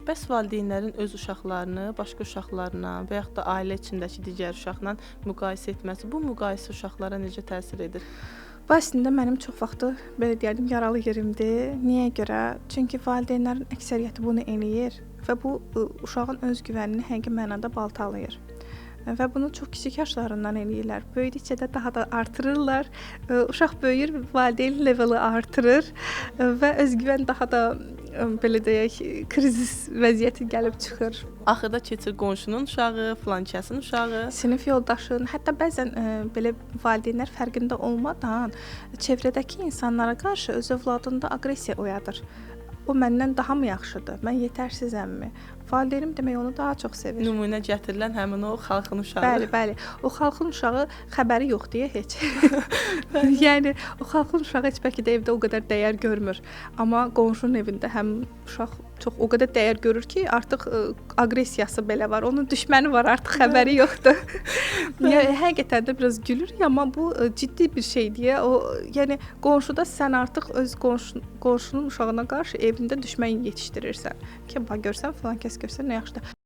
Bəs valideynlərin öz uşaqlarını başqa uşaqlarla və yaxud da ailə içindəki digər uşaqla müqayisə etməsi, bu müqayisə uşaqlara necə təsir edir? Bu əslində mənim çox vaxtı belə deyərdim yaralı yerimdir. Niyə görə? Çünki valideynlərin əksəriyyəti bunu eləyir və bu uşağın öz güvənini həqiqi mənada baltalayır. Və bunu çox kiçik yaşlarından eləyirlər. Böyüdükcə də daha da artırırlar. Uşaq böyüyür, valideyn leveli artırır və özgüvən daha da belə deyək, krizis vəziyyəti gəlib çıxır. Axırda keçir qonşunun uşağı, filankəsin uşağı. Sinif yoldaşın, hətta bəzən belə valideynlər fərqində olmadan çevrədəki insanlara qarşı öz övladında aqressiya oyadır. O məndən daha mı yaxşıdır? Mən yetərsizəmmi? Valideynim demək onu daha çox sevir. Nümunə gətirilən həmin o xalqın uşağı. Bəli. O xalqın uşağı xəbəri yoxdur heç. Yəni o xalqın uşağı heç bəlkə də evdə o qədər dəyər görmür. Amma qonşunun evində həm uşaq çox o qədər dəyər görür ki, artıq aqressiyası belə var. Onun düşməni var, artıq xəbəri yoxdur. Yəni həqiqətən də biraz gülürük, amma bu ciddi bir şeydir. Yəni qonşuda sən artıq öz qonşunun uşağına qarşı evində düşmən yetişdirirsən. Ki, bax görsən filan kəs görsən nə yaxşıdır.